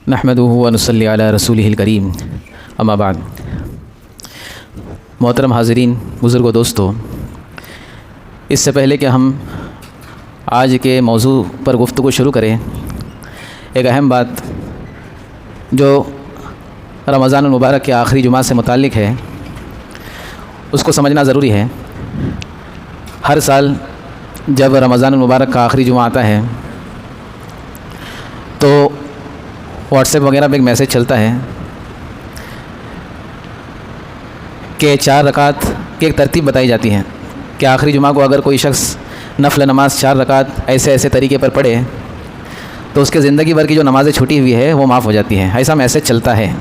نحمدہ و نصلی علی رسولہ الکریم اما بعد۔ محترم حاضرین، بزرگوں، دوستو، اس سے پہلے کہ ہم آج کے موضوع پر گفتگو شروع کریں، ایک اہم بات جو رمضان المبارک کے آخری جمعہ سے متعلق ہے اس کو سمجھنا ضروری ہے۔ ہر سال جب رمضان المبارک کا آخری جمعہ آتا ہے تو واٹس ایپ وغیرہ پہ ایک میسیج چلتا ہے کہ 4 رکعت کی ایک ترتیب بتائی جاتی ہے کہ آخری جمعہ کو اگر کوئی شخص نفل نماز 4 رکعت ایسے طریقے پر پڑھے تو اس کے زندگی بھر کی جو نمازیں چھوٹی ہوئی ہے وہ معاف ہو جاتی ہیں۔ ایسا میسیج چلتا ہے۔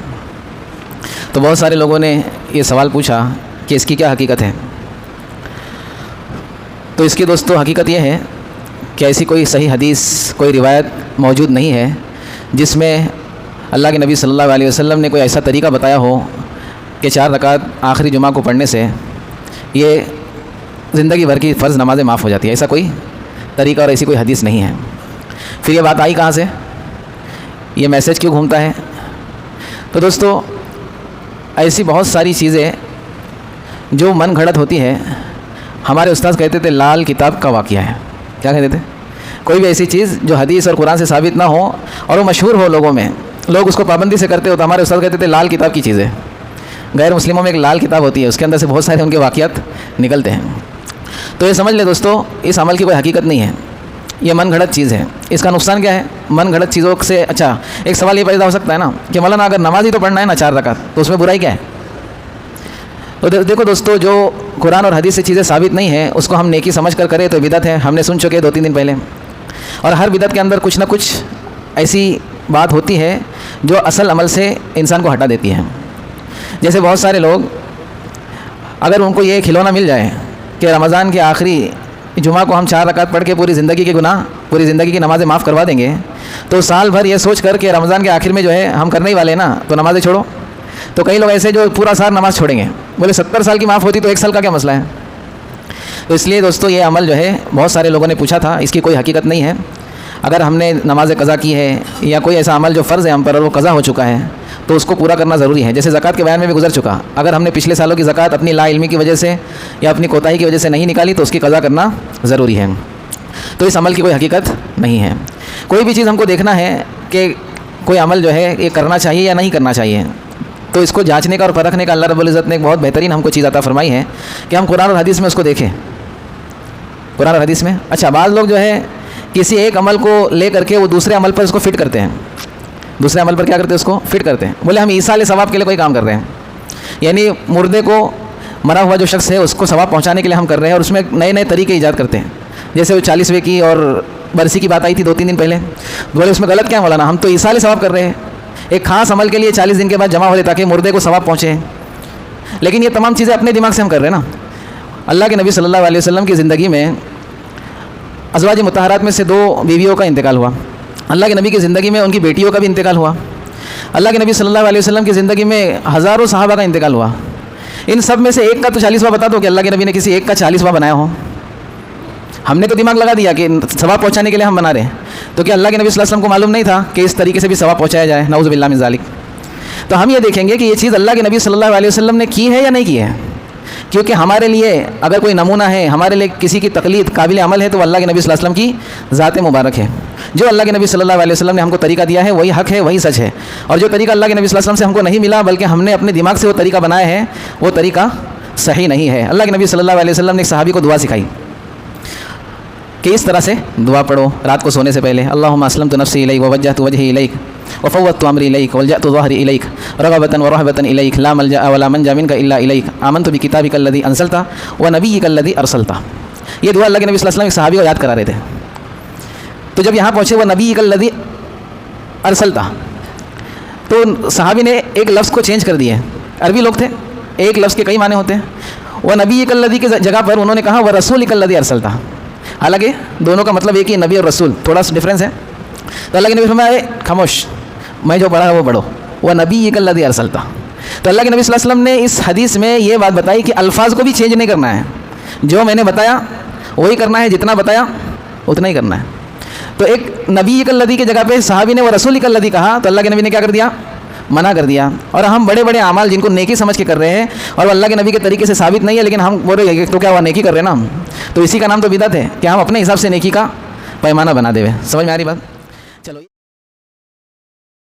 تو بہت سارے لوگوں نے یہ سوال پوچھا کہ اس کی کیا حقیقت ہے؟ تو اس کی دوستو حقیقت یہ ہے کہ ایسی کوئی صحیح حدیث، کوئی روایت موجود نہیں ہے جس میں اللہ کے نبی صلی اللہ علیہ وسلم نے کوئی ایسا طریقہ بتایا ہو کہ 4 رکعت آخری جمعہ کو پڑھنے سے یہ زندگی بھر کی فرض نمازیں معاف ہو جاتی ہے۔ ایسا کوئی طریقہ اور ایسی کوئی حدیث نہیں ہے۔ پھر یہ بات آئی کہاں سے؟ یہ میسیج کیوں گھومتا ہے؟ تو دوستو، ایسی بہت ساری چیزیں جو من گھڑت ہوتی ہے، ہمارے استاد کہتے تھے لال کتاب کا واقعہ ہے۔ کیا کہتے تھے؟ کوئی بھی ایسی چیز جو حدیث اور قرآن سے ثابت نہ ہو اور وہ مشہور ہو لوگوں میں، لوگ اس کو پابندی سے کرتے ہو، تو ہمارے استاد کہتے تھے لال کتاب کی چیز ہے۔ غیر مسلموں میں ایک لال کتاب ہوتی ہے، اس کے اندر سے بہت سارے ان کے واقعات نکلتے ہیں۔ تو یہ سمجھ لے دوستو، اس عمل کی کوئی حقیقت نہیں ہے، یہ من گھڑت چیز ہے۔ اس کا نقصان کیا ہے؟ من گھڑت چیزوں سے ایک سوال یہ پیدا ہو سکتا ہے نا کہ مولانا اگر نماز ہی تو پڑھنا ہے نا 4 رکعت، تو اس میں برائی کیا ہے؟ تو دیکھو دوستو، جو قرآن اور حدیث سے چیزیں ثابت نہیں ہیں اس کو ہم نیکی سمجھ کر کریں تو بدعت ہے۔ ہم نے سن چکے 2-3 دن پہلے، اور ہر بدعت کے اندر کچھ نہ کچھ ایسی بات ہوتی ہے جو اصل عمل سے انسان کو ہٹا دیتی ہے۔ جیسے بہت سارے لوگ، اگر ان کو یہ کھلونا مل جائے کہ رمضان کے آخری جمعہ کو ہم 4 رکعت پڑھ کے پوری زندگی کے گناہ، پوری زندگی کی نمازیں معاف کروا دیں گے، تو سال بھر یہ سوچ کر کہ رمضان کے آخر میں جو ہے ہم کرنے ہی والے ہیں نا، تو نمازیں چھوڑو۔ تو کئی لوگ ایسے جو پورا سال نماز چھوڑیں گے، بولے 70 سال کی معاف ہوتی تو 1 سال کا کیا مسئلہ ہے؟ تو اس لیے دوستو، یہ عمل جو ہے بہت سارے لوگوں نے پوچھا تھا، اس کی کوئی حقیقت نہیں ہے۔ اگر ہم نے نماز قضا کی ہے یا کوئی ایسا عمل جو فرض ہے ہم پر اور وہ قضا ہو چکا ہے تو اس کو پورا کرنا ضروری ہے۔ جیسے زکوٰۃ کے بیان میں بھی گزر چکا، اگر ہم نے پچھلے سالوں کی زکوٰۃ اپنی لا علمی کی وجہ سے یا اپنی کوتاہی کی وجہ سے نہیں نکالی تو اس کی قضا کرنا ضروری ہے۔ تو اس عمل کی کوئی حقیقت نہیں ہے۔ کوئی بھی چیز ہم کو دیکھنا ہے کہ کوئی عمل جو ہے یہ کرنا چاہیے یا نہیں کرنا چاہیے، تو اس کو جانچنے کا اور پرکھنے کا اللہ رب العزت نے ایک بہت بہترین ہم کو چیز عطا فرمائی ہے کہ ہم قرآن اور حدیث میں اس کو دیکھیں۔ قرآن اور حدیث میں بعض لوگ جو ہے کسی ایک عمل کو لے کر کے وہ دوسرے عمل پر اس کو فٹ کرتے ہیں، دوسرے عمل پر کیا کرتے ہیں؟ اس کو فٹ کرتے ہیں۔ بولے ہم ایصال ثواب کے لیے کوئی کام کر رہے ہیں، یعنی مردے کو، مرا ہوا جو شخص ہے اس کو ثواب پہنچانے کے لیے ہم کر رہے ہیں، اور اس میں نئے طریقے ایجاد کرتے ہیں۔ جیسے وہ 40ویں کی اور برسی کی بات آئی تھی 2-3 دن پہلے، بولے اس میں غلط کیا ہے مولانا؟ ہم تو ایصال ثواب کر رہے ہیں، ایک خاص عمل کے لیے 40 دن کے بعد جمع ہو جائے تاکہ مردے کو ثواب پہنچے۔ لیکن یہ تمام چیزیں اپنے دماغ سے ہم کر رہے ہیں نا۔ اللہ کے نبی صلی اللہ علیہ وسلم کی زندگی میں ازواج مطہرات میں سے 2 بیویوں کا انتقال ہوا۔ اللہ کے نبی کی زندگی میں ان کی بیٹیوں کا بھی انتقال ہوا۔ اللہ کے نبی صلی اللہ علیہ وسلم کی زندگی میں ہزاروں صحابہ کا انتقال ہوا۔ ان سب میں سے ایک کا تو 40واں بتا دو کہ اللہ کے نبی نے کسی ایک کا 40واں بنایا ہو۔ ہم نے تو دماغ لگا دیا کہ ثواب پہنچانے کے لیے ہم بنا رہے ہیں، تو کیا اللہ کے نبی صلی اللہ علیہ وسلم کو معلوم نہیں تھا کہ اس طریقے سے بھی ثواب پہنچایا جائے؟ نعوذ باللہ من ذالک۔ تو ہم یہ دیکھیں گے کہ یہ چیز اللہ کے نبی صلی اللہ علیہ وسلم نے کی ہے یا نہیں کی ہے، کیونکہ ہمارے لیے اگر کوئی نمونہ ہے، ہمارے لیے کسی کی تقلید قابل عمل ہے تو اللہ کے نبی صلی اللہ علیہ وسلم کی ذات مبارک ہے۔ جو اللہ کے نبی صلی اللہ علیہ وسلم نے ہم کو طریقہ دیا ہے وہی حق ہے، وہی سچ ہے، اور جو طریقہ اللہ کے نبی صلی اللہ علیہ وسلم سے ہم کو نہیں ملا بلکہ ہم نے اپنے دماغ سے وہ طریقہ بنایا ہے، وہ طریقہ صحیح نہیں ہے۔ اللہ کے نبی صلی اللہ علیہ وسلم نے ایک صحابی کو دعا سکھائی کہ اس طرح سے دعا پڑھو رات کو سونے سے پہلے، اللہم اسلمت نفسی الیک ووجہت وجہی الیک وفوضت امری الیک والجأت ظہری الیک رغبۃ ورہبۃ الیک لا ملجأ ولا منجا منک الا الیک آمنت بکتابک الذی انزلت ونبیک الذی ارسلت۔ یہ دعا اللہ کے نبی صلی اللہ علیہ وسلم ایک صحابی کو یاد کرا رہے تھے۔ تو جب یہاں پہنچے ونبیک الذی ارسلت، تو صحابی نے ایک لفظ کو چینج کر دیا۔ عربی لوگ تھے، ایک لفظ کے کئی معنی ہوتے ہیں۔ ونبیک الذی کی جگہ پر انہوں نے کہا ورسولک الذی ارسلت، حالانکہ دونوں کا مطلب ایک ہی، نبی اور رسول، تھوڑا سا ڈفرینس ہے۔ تو اللہ کے نبی فرمایا خاموش، میں جو پڑھا وہ پڑھو، وہ نبی الذی ارسلت۔ تو اللہ کے نبی صلی اللہ علیہ وسلم نے اس حدیث میں یہ بات بتائی کہ الفاظ کو بھی چینج نہیں کرنا ہے، جو میں نے بتایا وہی کرنا ہے، جتنا بتایا اتنا ہی کرنا ہے۔ تو ایک نبی کلدی کی جگہ پہ صحابی نے وہ رسول کلدی کہا تو اللہ کے نبی نے کیا کر دیا؟ منع کر دیا. اور ہم بڑے بڑے اعمال جن کو نیکی سمجھ کے کر رہے ہیں اور وہ اللہ کے نبی کے طریقے سے ثابت نہیں ہے, لیکن ہم بول رہے ہیں تو کیا ہوا, نیکی کر رہے ہیں نا ہم, تو اسی کا نام تو بدعت ہے کہ ہم اپنے حساب سے نیکی کا پیمانہ بنا دے ہوئے. سمجھ میں آ رہی بات؟ چلو.